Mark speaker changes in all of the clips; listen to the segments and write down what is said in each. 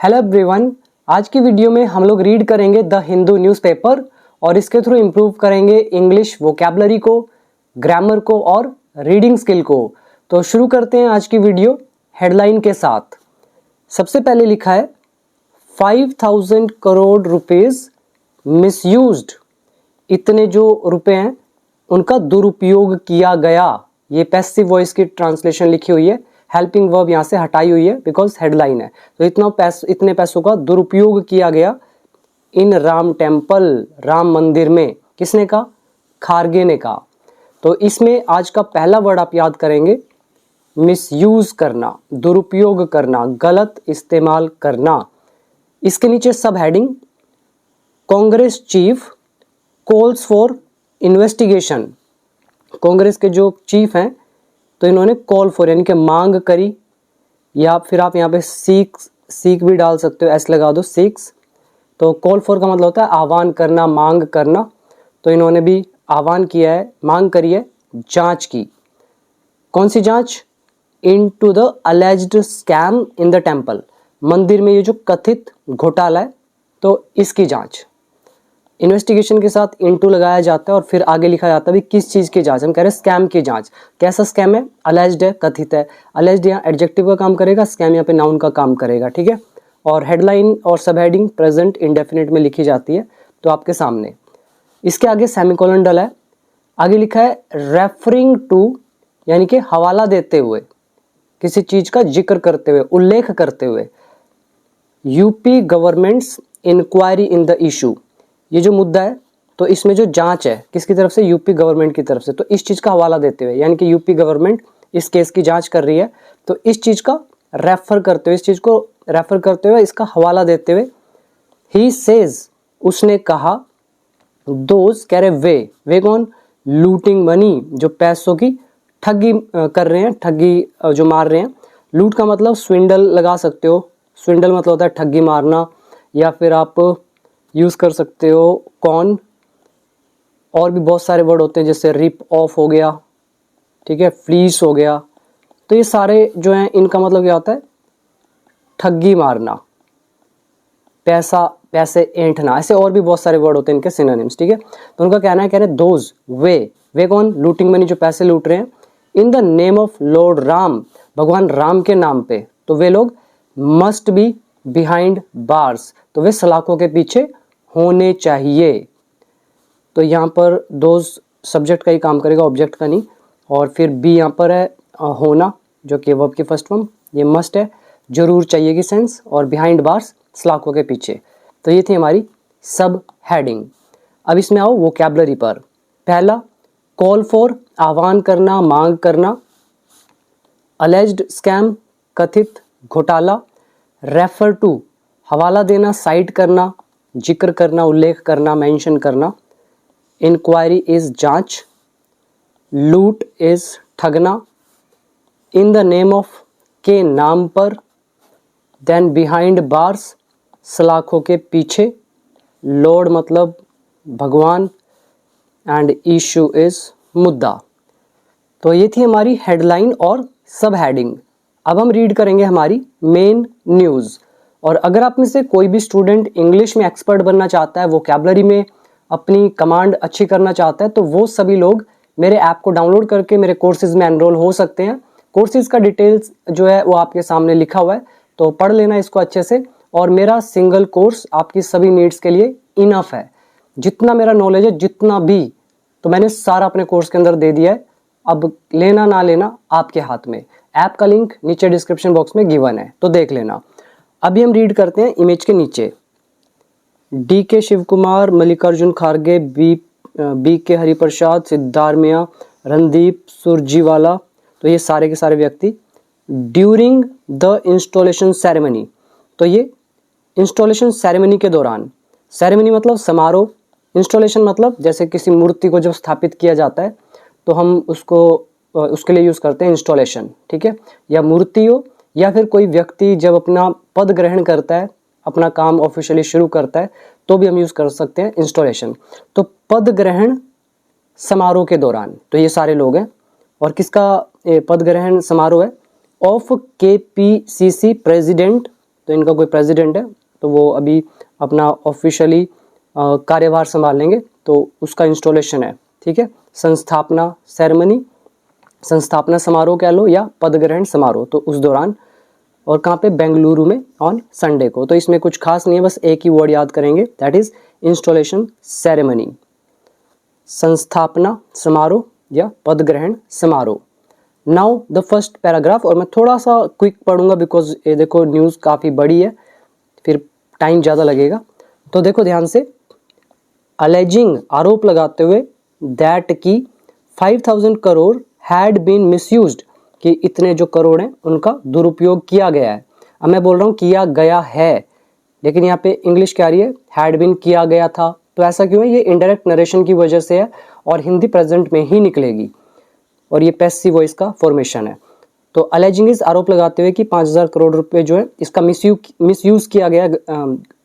Speaker 1: Hello everyone, आज की video में हम लोग रीड करेंगे द हिंदू न्यूज़पेपर और इसके थ्रू इम्प्रूव करेंगे इंग्लिश वोकैबुलरी को, ग्रामर को और रीडिंग स्किल को। तो शुरू करते हैं आज की वीडियो हेडलाइन के साथ। सबसे पहले लिखा है 5000 करोड़ रुपीस मिसयूज्ड। इतने जो रुपए हैं उनका दुरुपयोग किया गया। ये पैसिव वॉइस की ट्रांसलेशन लिखी हुई है, हेल्पिंग वर्ब यहाँ से हटाई हुई है बिकॉज हेडलाइन है। तो इतने पैसों का दुरुपयोग किया गया इन राम टेम्पल, राम मंदिर में। किसने कहा? खारगे ने कहा। तो इसमें आज का पहला वर्ड आप याद करेंगे मिसयूज करना, दुरुपयोग करना, गलत इस्तेमाल करना। इसके नीचे सब heading Congress chief calls for investigation. Congress के जो चीफ हैं तो इन्होंने कॉल फॉर यानी कि मांग करी, या फिर आप यहाँ पे सीक भी डाल सकते हो, ऐसे लगा दो सीक्स। तो कॉल फॉर का मतलब होता है आह्वान करना, मांग करना। तो इन्होंने भी आह्वान किया है, मांग करी है जांच की। कौन सी जांच? Into the alleged scam in the temple. मंदिर में ये जो कथित घोटाला है तो इसकी जांच। इन्वेस्टिगेशन के साथ इनटू लगाया जाता है और फिर आगे लिखा जाता है भी किस चीज़ की जांच। हम कह रहे हैं स्कैम की जांच। कैसा स्कैम है? अलेज्ड है, कथित है। अलेज्ड यहाँ एडजेक्टिव का काम करेगा, स्कैम यहाँ पे नाउन का काम करेगा, ठीक है। और हेडलाइन और सब हेडिंग प्रेजेंट इंडेफिनिट में लिखी जाती है तो आपके सामने। इसके आगे सेमीकोलन डला है। आगे लिखा है रेफरिंग टू यानी कि हवाला देते हुए, किसी चीज़ का जिक्र करते हुए, उल्लेख करते हुए। UP government's inquiry in the issue. ये जो मुद्दा है तो इसमें जो जांच है किसकी तरफ से? यूपी गवर्नमेंट की तरफ से। तो इस चीज़ का हवाला देते हुए यानी कि यूपी गवर्नमेंट इस केस की जांच कर रही है तो इस चीज़ का रेफर करते हुए, इस चीज़ को रेफर करते हुए, इसका हवाला देते हुए ही सेज, उसने कहा, दोज कह रहे वे कौन? लूटिंग मनी, जो पैसों की ठगी कर रहे हैं, ठगी जो मार रहे हैं। लूट का मतलब स्विंडल लगा सकते हो। स्विंडल मतलब होता है ठगी मारना, या फिर आप यूज़ कर सकते हो कौन। और भी बहुत सारे वर्ड होते हैं जैसे रिप ऑफ हो गया, ठीक है, फ्लीस हो गया। तो ये सारे जो हैं इनका मतलब क्या होता है? ठगी मारना, पैसे ऐंठना। ऐसे और भी बहुत सारे वर्ड होते हैं इनके सिनोनिम्स, ठीक है। तो उनका कहना है, कह रहे दोज वे कौन? लूटिंग मनी, जो पैसे लूट रहे हैं। इन the name of Lord Ram, भगवान राम के नाम पे। तो वे लोग मस्ट बी बिहाइंड बार्स, तो वे सलाखों के पीछे होने चाहिए। तो यहाँ पर दोज सब्जेक्ट का ही काम करेगा, ऑब्जेक्ट का नहीं। और फिर बी यहाँ पर है होना, जो कि वर्ब की फर्स्ट फॉर्म। ये मस्ट है, जरूर चाहिए की सेंस। और बिहाइंड बार्स, सलाखों के पीछे। तो ये थी हमारी सब हेडिंग। अब इसमें आओ वोकैबुलरी पर। पहला कॉल फॉर, आह्वान करना, मांग करना। अलेज्ड स्कैम, कथित घोटाला। रेफर टू, हवाला देना, साइट करना, जिक्र करना, उल्लेख करना, मेंशन करना। इंक्वायरी इज जांच। लूट इज ठगना। इन द नेम ऑफ, के नाम पर। देन बिहाइंड बार्स, सलाखों के पीछे। लॉर्ड मतलब भगवान, एंड इशू इज मुद्दा। तो ये थी हमारी हेडलाइन और सब हेडिंग। अब हम रीड करेंगे हमारी मेन न्यूज़। और अगर आप में से कोई भी स्टूडेंट इंग्लिश में एक्सपर्ट बनना चाहता है, वोकैबुलरी में अपनी कमांड अच्छी करना चाहता है, तो वो सभी लोग मेरे ऐप को डाउनलोड करके मेरे कोर्सेज में एनरोल हो सकते हैं। कोर्सेज का डिटेल्स जो है वो आपके सामने लिखा हुआ है, तो पढ़ लेना इसको अच्छे से। और मेरा सिंगल कोर्स आपकी सभी नीड्स के लिए इनफ है। जितना मेरा नॉलेज है, जितना भी, तो मैंने सारा अपने कोर्स के अंदर दे दिया है। अब लेना ना लेना आपके हाथ में। ऐप का लिंक नीचे डिस्क्रिप्शन बॉक्स में गिवन है, तो देख लेना। अभी हम रीड करते हैं इमेज के नीचे। डी के शिव कुमार, मल्लिकार्जुन खड़गे, बी के हरिप्रसाद, सिद्धारमैया, रणदीप सुरजीवाला। तो ये सारे के सारे व्यक्ति ड्यूरिंग द इंस्टॉलेशन सेरेमनी। तो ये इंस्टॉलेशन सेरेमनी के दौरान, सेरेमनी मतलब समारोह, इंस्टॉलेशन मतलब जैसे किसी मूर्ति को जब स्थापित किया जाता है तो हम उसके लिए यूज़ करते हैं इंस्टॉलेशन, ठीक है। या मूर्ति हो, या फिर कोई व्यक्ति जब अपना पद ग्रहण करता है, अपना काम ऑफिशियली शुरू करता है, तो भी हम यूज़ कर सकते हैं इंस्टॉलेशन। तो पद ग्रहण समारोह के दौरान, तो ये सारे लोग हैं। और किसका पद ग्रहण समारोह है? ऑफ KPCC प्रेसिडेंट, तो इनका कोई प्रेसिडेंट है तो वो अभी अपना ऑफिशियली कार्यभार संभाल लेंगे, तो उसका इंस्टॉलेशन है, ठीक है। संस्थापना सेरेमनी, संस्थापना समारोह कह लो या पदग्रहण समारोह, तो उस दौरान, और कहाँ पे, बेंगलुरु में ऑन संडे को। तो इसमें कुछ खास नहीं है, बस एक ही वर्ड याद करेंगे, दैट इज इंस्टॉलेशन सेरेमनी, संस्थापना समारोह या पदग्रहण समारोह। नाउ द फर्स्ट पैराग्राफ, और मैं थोड़ा सा क्विक पढ़ूंगा बिकॉज ये देखो न्यूज़ काफ़ी बड़ी है, फिर टाइम ज़्यादा लगेगा। तो देखो ध्यान से, अलेजिंग आरोप लगाते हुए दैट की 5000 करोड़ हैड बीन मिसयूज्ड, कि इतने जो करोड़ हैं उनका दुरुपयोग किया गया है। अब मैं बोल रहा हूँ किया गया है, लेकिन यहाँ पे इंग्लिश क्या आ रही है, हैड बीन, किया गया था। तो ऐसा क्यों है, ये इनडायरेक्ट नरेशन की वजह से है और हिंदी प्रेजेंट में ही निकलेगी, और ये पैसिव वॉइस का फॉर्मेशन है। तो अलेजिंग इज, आरोप लगाते हुए कि 5000 करोड़ रुपए जो है इसका मिसयूज किया गया,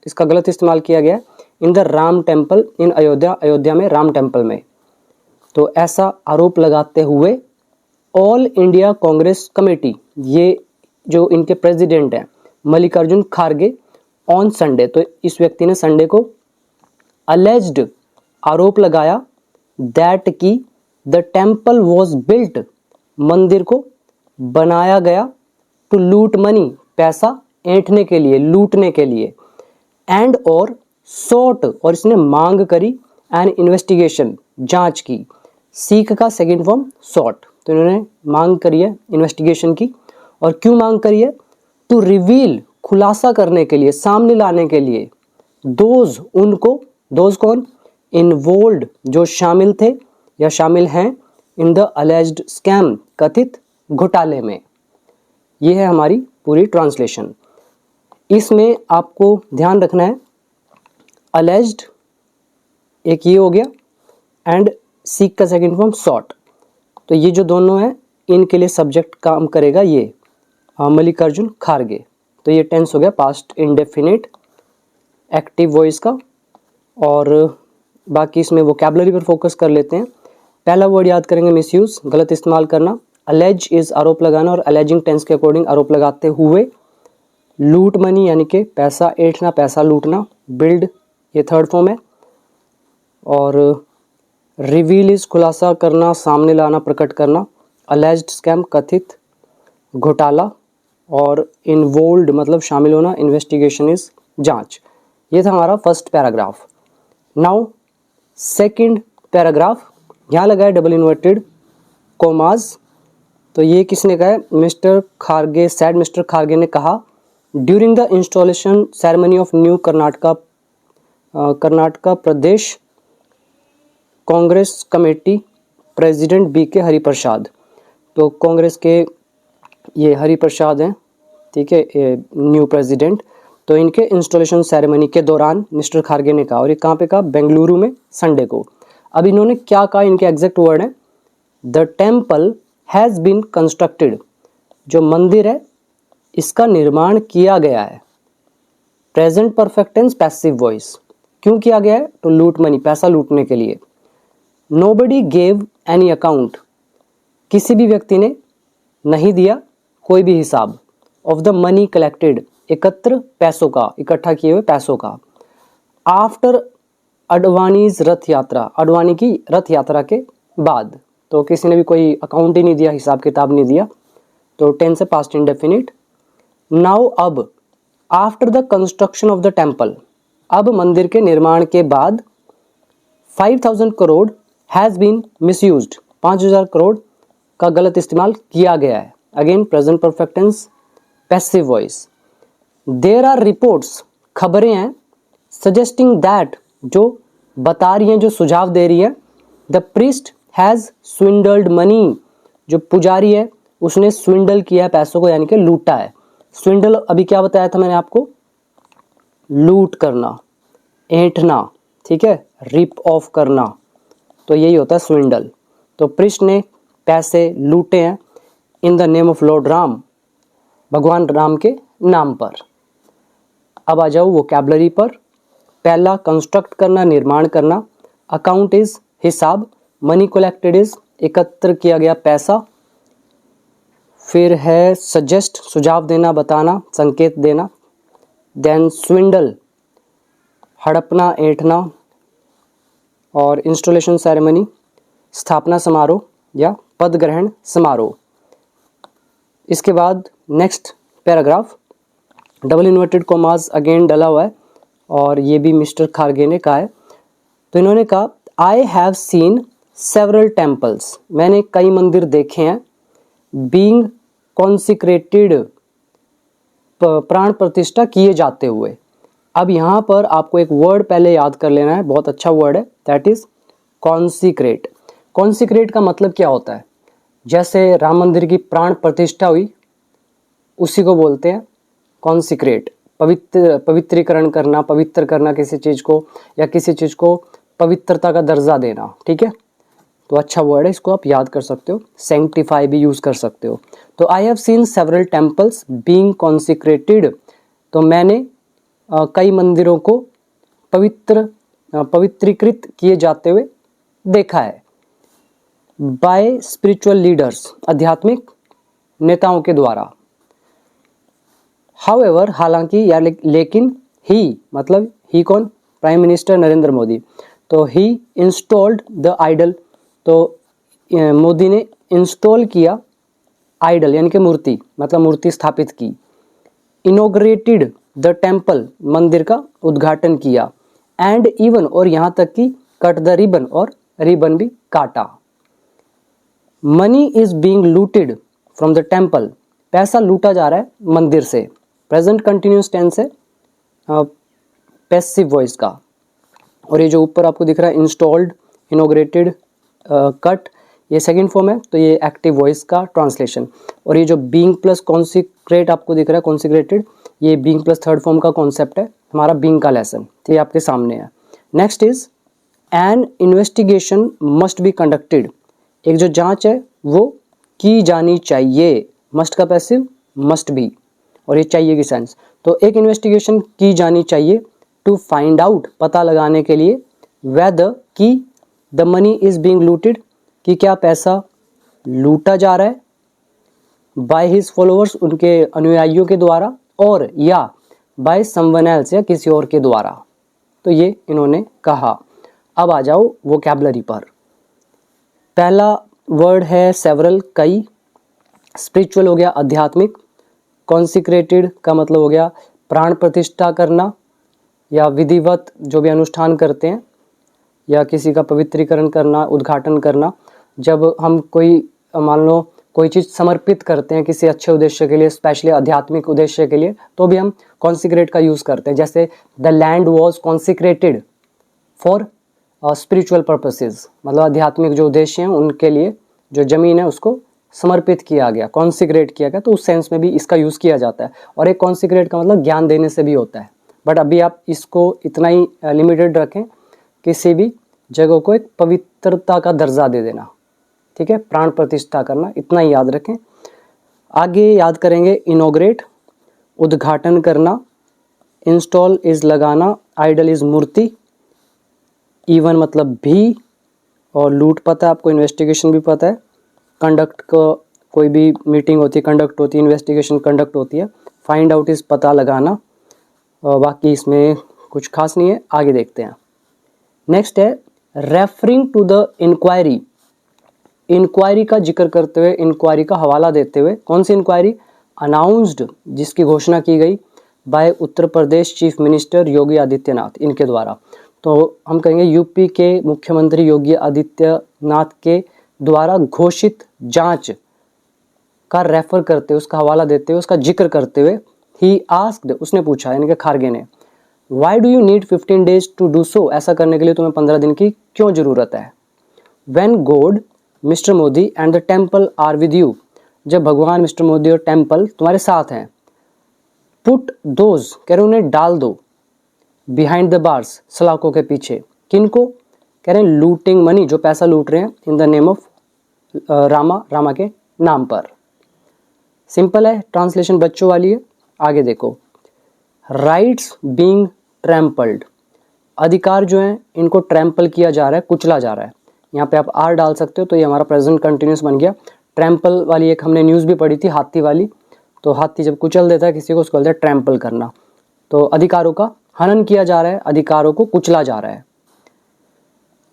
Speaker 1: इसका गलत इस्तेमाल किया गया in the Ram temple in Ayodhya, Ayodhya में राम टेम्पल में। तो ऐसा आरोप लगाते हुए ऑल इंडिया कांग्रेस कमेटी, ये जो इनके प्रेसिडेंट हैं मल्लिकार्जुन खारगे, ऑन संडे, तो इस व्यक्ति ने संडे को अलेज्ड, आरोप लगाया, दैट की द टेम्पल वॉज बिल्ट, मंदिर को बनाया गया, टू लूट मनी, पैसा ऐंठने के लिए, लूटने के लिए, एंड और सॉट, और इसने मांग करी, एन इन्वेस्टिगेशन, जांच की, सीख का सेकंड फॉर्म सॉट, तो इन्होंने मांग करी है इन्वेस्टिगेशन की। और क्यों मांग करी है, टू रिवील, खुलासा करने के लिए, सामने लाने के लिए, दोज, उनको, दोज कौन, इन्वॉल्व्ड, जो शामिल थे या शामिल हैं, इन द अलेज्ड स्कैम, कथित घोटाले में। ये है हमारी पूरी ट्रांसलेशन। इसमें आपको ध्यान रखना है, अलेज्ड एक ये हो गया, एंड सीक का सेकंड फॉर्म सॉट, तो ये जो दोनों हैं इनके लिए सब्जेक्ट काम करेगा ये मल्लिकार्जुन खारगे। तो ये टेंस हो गया पास्ट इंडेफिनिट एक्टिव वॉइस का। और बाकी इसमें वोकैबुलरी पर फोकस कर लेते हैं। पहला वर्ड याद करेंगे मिसयूज, गलत इस्तेमाल करना, अलेज इज आरोप लगाना, और अलेजिंग टेंस के अकॉर्डिंग आरोप लगाते हुए, लूट मनी यानी कि पैसा ऐंठना, पैसा लूटना, बिल्ड ये थर्ड फॉर्म है, और रिवील इज खुलासा करना, सामने लाना, प्रकट करना, अलेज्ड स्कैम कथित घोटाला, और इन्वॉल्व्ड मतलब शामिल होना, इन्वेस्टिगेशन इज जांच। ये था हमारा first paragraph. Now second paragraph, यहाँ लगा है डबल इन्वर्टेड कोमाज, तो ये किसने कहा है, mister Kharge sad, mister Kharge ने कहा, during the installation ceremony of new Karnataka Pradesh Congress committee president BK Hariprasad. तो कांग्रेस के ये हरिप्रसाद हैं, ठीक है, न्यू प्रेसिडेंट। तो इनके इंस्टॉलेशन सेरेमनी के दौरान मिस्टर खारगे ने कहा, और ये कहाँ पे कहा, बेंगलुरु में संडे को। अब इन्होंने क्या कहा, इनके एग्जैक्ट वर्ड है, the temple has been constructed, जो मंदिर है इसका निर्माण किया गया है। Present perfect tense passive voice, क्यों किया गया है, टू लूट मनी, पैसा लूटने के लिए। नोबडी गेव एनी अकाउंट, किसी भी व्यक्ति ने नहीं दिया कोई भी हिसाब, ऑफ द मनी कलेक्टेड, एकत्र पैसों का, इकट्ठा किए हुए पैसों का, आफ्टर अडवाणीज रथ यात्रा, अडवाणी की रथ यात्रा के बाद। तो किसी ने भी कोई अकाउंट ही नहीं दिया, हिसाब किताब नहीं दिया, तो टेंस है पास्ट इंडेफिनिट। नाउ अब, after the construction of the temple, अब मंदिर के निर्माण के बाद, 5000 crore has been misused, 5000 crore का गलत इस्तेमाल किया गया है। Again present perfect tense passive voice. There are reports, खबरें हैं, सजेस्टिंग दैट, जो बता रही हैं, जो सुझाव दे रही है, द प्रीस्ट हैज़ स्विंडल्ड मनी, जो पुजारी है उसने स्विंडल किया है पैसों को, यानी कि लूटा है। स्विंडल अभी क्या बताया था मैंने आपको, लूट करना, ऐंठना, ठीक है, रिप ऑफ करना, तो यही होता है स्विंडल। तो प्रीस्ट ने पैसे लूटे हैं इन the name of Lord Ram, भगवान राम के नाम पर। अब आ जाओ वोकैबुलरी पर। पहला कंस्ट्रक्ट करना, निर्माण करना, अकाउंट इज हिसाब, मनी कलेक्टेड इज एकत्र किया गया पैसा, फिर है सजेस्ट सुझाव देना, बताना, संकेत देना, देन स्विंडल, हड़पना, ऐंठना, और इंस्टॉलेशन सेरेमनी, स्थापना समारोह या पद ग्रहण समारोह। इसके बाद next paragraph, double inverted commas again डला हुआ है और ये भी मिस्टर खारगे ने कहा है। तो इन्होंने कहा I have seen several temples, मैंने कई मंदिर देखे हैं, बीइंग कॉन्सिक्रेटेड, प्राण प्रतिष्ठा किए जाते हुए। अब यहाँ पर आपको एक वर्ड पहले याद कर लेना है, बहुत अच्छा वर्ड है, दैट इज कॉन्सिक्रेट। कॉन्सिक्रेट का मतलब क्या होता है? जैसे राम मंदिर की प्राण प्रतिष्ठा हुई, उसी को बोलते हैं कॉन्सिक्रेट। पवित्रीकरण करना, पवित्र करना किसी चीज़ को, या किसी चीज़ को पवित्रता का दर्जा देना, ठीक है। तो अच्छा वर्ड है, इसको आप याद कर सकते हो, सैंक्टिफाई भी यूज़ कर सकते हो। तो I have seen several temples being consecrated, तो मैंने कई मंदिरों को पवित्रीकृत किए जाते हुए देखा है। बाय स्पिरिचुअल लीडर्स, आध्यात्मिक नेताओं के द्वारा। हाउएवर, हालांकि या लेकिन, ही मतलब ही कौन? Prime minister Narendra Modi. तो ही इंस्टॉल्ड द आइडल, तो मोदी ने इंस्टॉल किया आइडल यानी कि मूर्ति, मतलब मूर्ति स्थापित की। इनॉग्रेटेड द टेम्पल, मंदिर का उद्घाटन किया। एंड इवन, और यहाँ तक कि कट द रिबन, और रिबन भी काटा। Money is being looted from the temple, पैसा लूटा जा रहा है मंदिर से। प्रेजेंट कंटिन्यूस टेंस है पैसिव वॉइस का। और ये जो ऊपर आपको दिख रहा है इंस्टॉल्ड, इनॉग्रेटेड, कट, ये सेकंड फॉर्म है, तो ये एक्टिव वॉइस का ट्रांसलेशन। और ये जो बीइंग प्लस कॉन्सिक्रेट आपको दिख रहा है, कॉन्सिक्रेटेड, ये बीइंग प्लस थर्ड फॉर्म का कॉन्सेप्ट है हमारा बीइंग का लेसन, तो ये आपके सामने है। Next is an investigation must be conducted, एक जो जांच है वो की जानी चाहिए। मस्ट का पैसिव मस्ट बी, और ये चाहिए की सेंस। तो एक इन्वेस्टिगेशन की जानी चाहिए टू फाइंड आउट, पता लगाने के लिए, वेदर की the money is being looted, कि क्या पैसा लूटा जा रहा है, बाय हिज फॉलोअर्स, उनके अनुयायियों के द्वारा, और या बाय समवन एल्स, या किसी और के द्वारा। तो ये इन्होंने कहा। अब आ जाओ वोकैबुलरी पर। पहला वर्ड है सेवरल, कई। स्पिरिचुअल हो गया आध्यात्मिक। कॉन्सिक्रेटेड का मतलब हो गया प्राण प्रतिष्ठा करना, या विधिवत जो भी अनुष्ठान करते हैं, या किसी का पवित्रीकरण करना, उद्घाटन करना। जब हम कोई मान लो कोई चीज़ समर्पित करते हैं किसी अच्छे उद्देश्य के लिए, स्पेशली आध्यात्मिक उद्देश्य के लिए, तो भी हम कॉन्सिक्रेट का यूज़ करते हैं। जैसे the land was consecrated for spiritual purposes, मतलब आध्यात्मिक जो उद्देश्य हैं उनके लिए जो ज़मीन है उसको समर्पित किया गया, कॉन्सिक्रेट किया गया। तो उस सेंस में भी इसका यूज़ किया जाता है। और एक कॉन्सिक्रेट का मतलब ज्ञान देने से भी होता है, बट अभी आप इसको इतना ही लिमिटेड रखें, किसी भी जगह को एक पवित्रता का दर्जा दे देना, ठीक है, प्राण प्रतिष्ठा करना, इतना ही याद रखें। आगे याद करेंगे इनॉग्रेट, उद्घाटन करना। इंस्टॉल इज लगाना, आइडल इज मूर्ति, इवन मतलब भी, और लूट पता है आपको, इन्वेस्टिगेशन भी पता है। कंडक्ट को, कोई भी मीटिंग होती है कंडक्ट होती है, इन्वेस्टिगेशन कंडक्ट होती है। फाइंड आउट इज पता लगाना, और बाकी इसमें कुछ खास नहीं है। आगे देखते हैं। नेक्स्ट है referring to the inquiry, inquiry का जिक्र करते हुए, इंक्वायरी का हवाला देते हुए। कौन सी इंक्वायरी? अनाउंस्ड, जिसकी घोषणा की गई bye Uttar Pradesh chief minister Yogi Adityanath, इनके द्वारा। तो हम कहेंगे यूपी के मुख्यमंत्री योगी आदित्यनाथ के द्वारा घोषित जांच का रेफर करते हुए, उसका हवाला देते हुए, उसका जिक्र करते हुए, ही आस्क्ड, उसने पूछा, यानी कि खारगे ने, why do you need 15 days to do so, ऐसा करने के लिए तुम्हें 15 दिन की क्यों जरूरत है। When God Mr Modi and the temple are with you, जब भगवान मिस्टर मोदी और टेम्पल तुम्हारे साथ हैं। पुट दोज, कह रहे उन्हें डाल दो, बिहाइंड द बार्स, सलाखों के पीछे। किनको? कह रहे हैं लूटिंग मनी, जो पैसा लूट रहे हैं, इन the name of Rama, Rama के नाम पर। सिंपल है, ट्रांसलेशन बच्चों वाली है। आगे देखो, राइट्स बीइंग ट्रैम्पल्ड, अधिकार जो हैं इनको ट्रैम्पल किया जा रहा है, कुचला जा रहा है। यहाँ पे आप आर डाल सकते हो, तो ये हमारा प्रेजेंट कंटिन्यूस बन गया। ट्रैम्पल वाली एक हमने न्यूज़ भी पढ़ी थी, हाथी वाली। तो हाथी जब कुचल देता है किसी को, उसको बोलते हैं ट्रैम्पल करना। तो अधिकारों का हनन किया जा रहा है, अधिकारों को कुचला जा रहा है।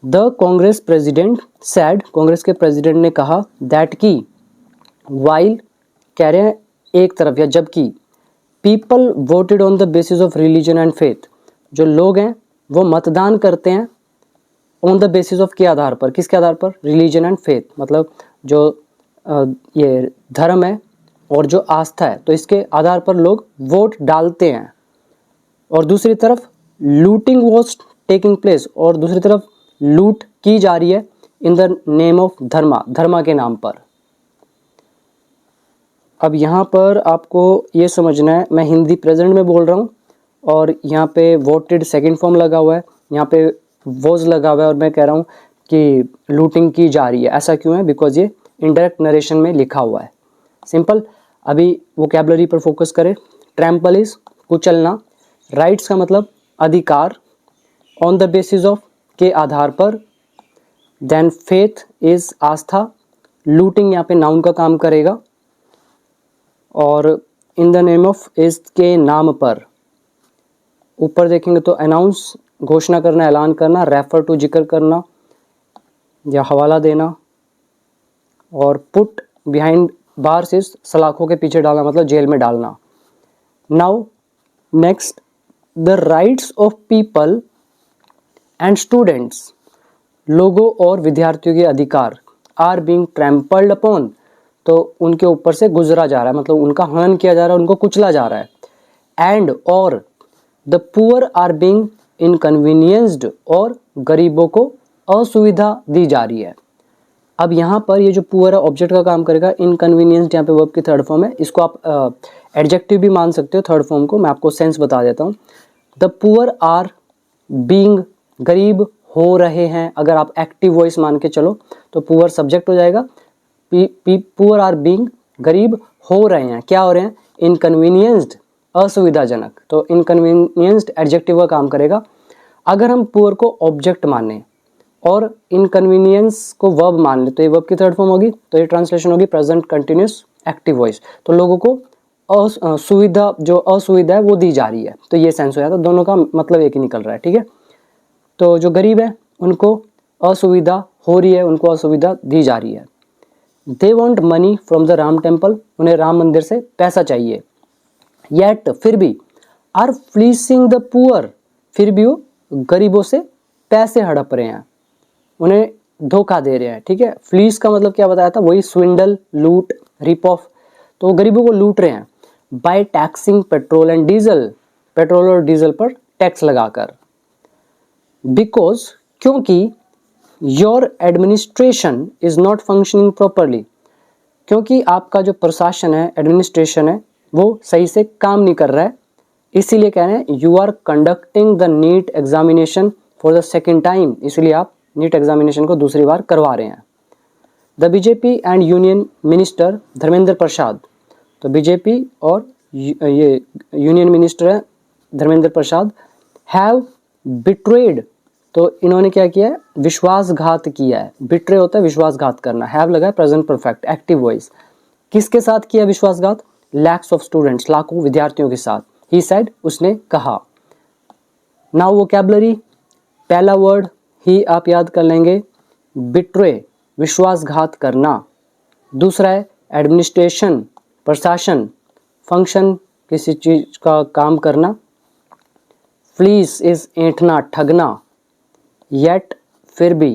Speaker 1: The Congress president sad, Congress के प्रेसिडेंट ने कहा दैट की वाइल, कह रहे हैं एक तरफ या जबकि, people voted on the basis of religion and faith, जो लोग हैं वो मतदान करते हैं ऑन द बेसिस ऑफ के आधार पर, किसके आधार पर, रिलीजन एंड फेथ, मतलब जो ये धर्म है और जो आस्था है, तो इसके आधार पर लोग वोट डालते हैं। और दूसरी तरफ लूटिंग वॉज टेकिंग प्लेस, और दूसरी तरफ लूट की जा रही है इन द नेम ऑफ धर्मा, धर्मा के नाम पर। अब यहाँ पर आपको ये समझना है, मैं हिंदी प्रेजेंट में बोल रहा हूँ और यहाँ पे वोटेड सेकंड फॉर्म लगा हुआ है, यहाँ पे वॉज लगा हुआ है और मैं कह रहा हूँ कि लूटिंग की जा रही है। ऐसा क्यों है? बिकॉज ये इनडायरेक्ट नरेशन में लिखा हुआ है। सिंपल। अभी वोकैबुलरी पर फोकस करें। ट्रैम्पल इज कुचलना, राइट्स का मतलब अधिकार, ऑन द बेसिस ऑफ के आधार पर, देन फेथ इज आस्था, लूटिंग यहाँ पे नाउन का काम करेगा, और in the name of is के नाम पर। ऊपर देखेंगे तो अनाउंस घोषणा करना, ऐलान करना, रेफर टू जिक्र करना या हवाला देना, और पुट बिहाइंड बार्स इज सलाखों के पीछे डालना, मतलब जेल में डालना। Now next, the rights of people and students, लोगों और विद्यार्थियों के अधिकार, आर बीइंग ट्रैम्पल्ड अपॉन, तो उनके ऊपर से गुजरा जा रहा है, मतलब उनका हनन किया जा रहा है, उनको कुचला जा रहा है। एंड और द पुअर आर बीइंग इनकन्वीनियंस्ड, और गरीबों को असुविधा दी जा रही है। अब यहाँ पर ये जो पुअर है ऑब्जेक्ट का काम करेगा, इनकन्वीनियंस्ड यहाँ पे वर्ब की थर्ड फॉर्म है, इसको आप एडजेक्टिव भी मान सकते हो थर्ड फॉर्म को, मैं आपको सेंस बता देता हूँ। द पुअर आर बीइंग, गरीब हो रहे हैं, अगर आप एक्टिव वॉइस मान के चलो तो पुअर सब्जेक्ट हो जाएगा, पुअर आर बीइंग, गरीब हो रहे हैं, क्या हो रहे हैं, इनकन्वीनियंस्ड, असुविधाजनक, तो इनकन्वीनियंस्ड एडजेक्टिव का काम करेगा। अगर हम पुअर को ऑब्जेक्ट माने और इनकन्वीनियंस को वर्ब मान ले तो ये वर्ब की थर्ड फॉर्म होगी, तो ये ट्रांसलेशन होगी प्रेजेंट कंटिन्यूस एक्टिव वॉइस, तो लोगों को सुविधा, जो असुविधा है वो दी जा रही है, तो ये सेंस हो जाता है, दोनों का मतलब एक ही निकल रहा है, ठीक है। तो जो गरीब है उनको असुविधा हो रही है, उनको असुविधा दी जा रही है। They want money from the Ram temple, उन्हें राम मंदिर से पैसा चाहिए। येट, फिर भी, आर फ्लीसिंग द पुअर, फिर भी वो गरीबों से पैसे हड़प रहे हैं, उन्हें धोखा दे रहे हैं, ठीक है। फ्लीस का मतलब क्या बताया था, वही स्विंडल, लूट, रिप ऑफ, तो वो गरीबों को लूट रहे हैं। By taxing petrol and diesel, petrol और डीजल पर टैक्स लगाकर। बिकॉज, क्योंकि, your administration is not functioning properly, क्योंकि आपका जो प्रशासन है, एडमिनिस्ट्रेशन है, वो सही से काम नहीं कर रहा है, इसीलिए कह रहे हैं you are conducting the NEET examination for the second time, इसलिए आप नीट एग्जामिनेशन को दूसरी बार करवा रहे हैं। The BJP and union minister Dharmendra Prasad, तो बीजेपी और ये यूनियन मिनिस्टर है धर्मेंद्र प्रसाद, हैव बिट्रेड, तो इन्होंने क्या किया है, विश्वासघात किया है। बिट्रे होता है विश्वासघात करना, हैव लगा है प्रेजेंट परफेक्ट एक्टिव वॉइस। किसके साथ किया विश्वासघात, लैक्स ऑफ स्टूडेंट्स, लाखों विद्यार्थियों के साथ। ही सेड, उसने कहा। नाउ वोकैबुलरी, पहला वर्ड ही आप याद कर लेंगे, बिट्रे, विश्वासघात करना। दूसरा है एडमिनिस्ट्रेशन, प्रशासन, फंक्शन, किसी चीज का काम करना। फ्लीस इज ऐंठना, ठगना। येट, फिर भी।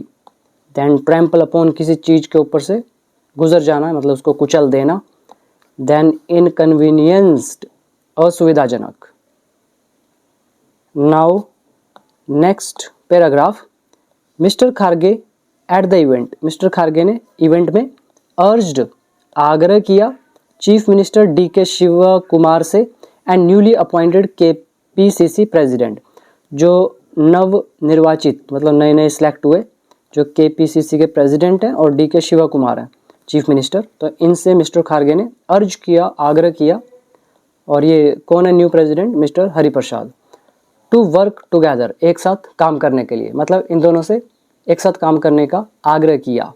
Speaker 1: देन ट्रैम्पल अपॉन, किसी चीज के ऊपर से गुजर जाना, मतलब उसको कुचल देना। देन इनकन्वीनियंस्ड, असुविधाजनक। Now next paragraph, Mr Kharge at the event, Mr Kharge ने इवेंट में अर्ज्ड, आग्रह किया, chief minister DK. Shivakumar से and newly appointed KPCC. President, जो नव निर्वाचित, मतलब नए नए सिलेक्ट हुए, जो के.पी.सी.सी. के प्रेसिडेंट हैं और डी.के. शिव कुमार हैं चीफ मिनिस्टर, तो इनसे मिस्टर खारगे ने अर्ज किया, आग्रह किया। और ये कौन है new president, Mr Hariprasad. To work together, एक साथ काम करने के लिए, मतलब इन दोनों से एक साथ काम करने का आग्रह किया।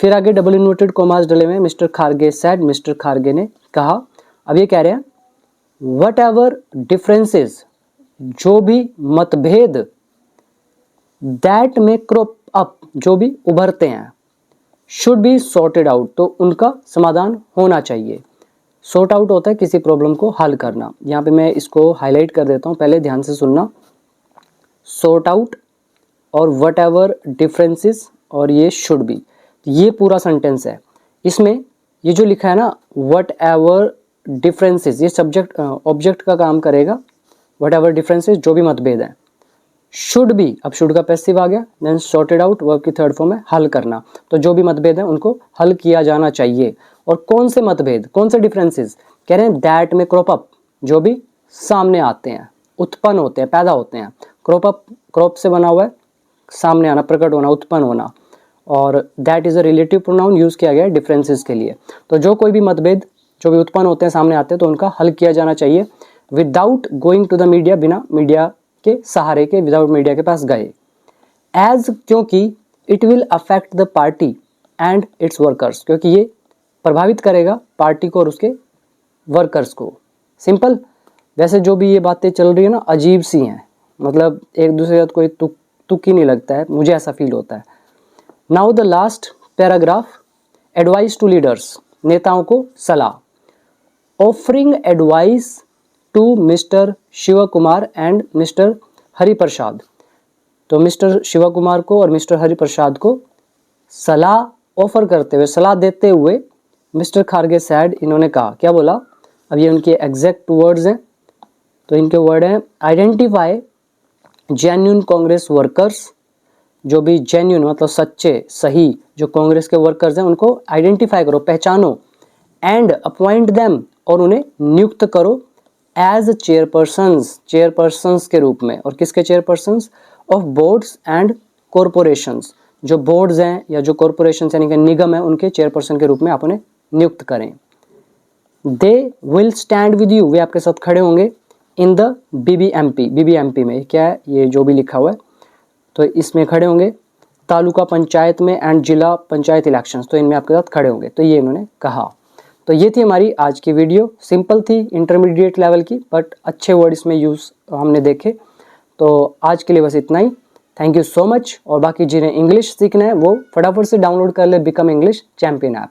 Speaker 1: फिर आगे डबल इन्वर्टेड कॉमास डले में mister Kharge said, mister Kharge ने कहा। अब ये कह रहे हैं वट एवर डिफरेंसेस, जो भी मतभेद, दैट में क्रॉप अप, जो भी उभरते हैं, शुड बी सॉर्टेड आउट, तो उनका समाधान होना चाहिए। सॉर्ट आउट होता है किसी प्रॉब्लम को हल करना। यहाँ पे मैं इसको हाईलाइट कर देता हूँ, पहले ध्यान से सुनना। सॉर्ट आउट और वट एवर डिफरेंसेस और ये शुड बी, ये पूरा सेंटेंस है। इसमें ये जो लिखा है ना वट एवर डिफरेंसेस, ये सब्जेक्ट ऑब्जेक्ट का काम करेगा। वट एवर डिफरेंसेस, जो भी मतभेद है। शुड बी, अब शुड का पैसिव आ गया। देन सॉर्टेड आउट, वर्ब की थर्ड फॉर्म है हल करना, तो जो भी मतभेद है उनको हल किया जाना चाहिए। और कौन से मतभेद, कौन से डिफरेंसेस, कह रहे हैं दैट में क्रॉप अप, जो भी सामने आते हैं, उत्पन्न होते हैं, पैदा होते हैं। क्रॉप अप, क्रॉप से बना हुआ है, सामने आना, प्रकट होना, उत्पन्न होना। और that is a relative pronoun use किया गया है डिफरेंसेस के लिए। तो जो कोई भी मतभेद जो भी उत्पन्न होते हैं, सामने आते हैं, तो उनका हल किया जाना चाहिए without going to the media, बिना मीडिया के सहारे के, विदाउट मीडिया के पास गए। एज, क्योंकि it will affect the party and it's workers, क्योंकि ये प्रभावित करेगा पार्टी को और उसके वर्कर्स को। सिंपल। वैसे जो भी ये बातें चल रही है ना, अजीब सी हैं, मतलब एक दूसरे के साथ कोई तुक ही नहीं लगता है, मुझे ऐसा फील होता है। Now the last paragraph, advice to leaders, नेताओं को सलाह। Offering advice to Mr Shivakumar and Mr Hariprasad, तो मिस्टर शिव कुमार को और मिस्टर हरिप्रसाद को सलाह ऑफर करते हुए, सलाह देते हुए मिस्टर खारगे सैड, इन्होंने कहा, क्या बोला, अब ये उनके एग्जैक्ट वर्ड्स हैं। तो इनके वर्ड हैं, आइडेंटिफाई जेन्युइन कांग्रेस वर्कर्स, जो भी जेन्युइन मतलब सच्चे, सही जो कांग्रेस के वर्कर्स हैं उनको आइडेंटिफाई करो, पहचानो। एंड अपॉइंट देम, और उन्हें नियुक्त करो एज चेयरपर्सन्स, चेयरपर्सन्स के रूप में। और किसके chairpersons? Of boards and corporations, जो बोर्ड्स हैं या जो कॉरपोरेशंस यानी कि निगम है, उनके चेयरपर्सन के रूप में आप उन्हें नियुक्त करें। They will stand with you, वे आपके साथ खड़े होंगे। इन द बीबीएमपी, बीबीएमपी में क्या है, ये जो भी लिखा हुआ है, तो इसमें खड़े होंगे। तालुका पंचायत में एंड जिला पंचायत इलेक्शंस, तो इनमें आपके साथ खड़े होंगे। तो ये इन्होंने कहा। तो ये थी हमारी आज की वीडियो, सिंपल थी, इंटरमीडिएट लेवल की, बट अच्छे वर्ड इसमें यूज़ हमने देखे। तो आज के लिए बस इतना ही। Thank you so much. और बाकी जिन्हें इंग्लिश सीखना है वो फटाफट से डाउनलोड कर ले बिकम इंग्लिश चैंपियन ऐप।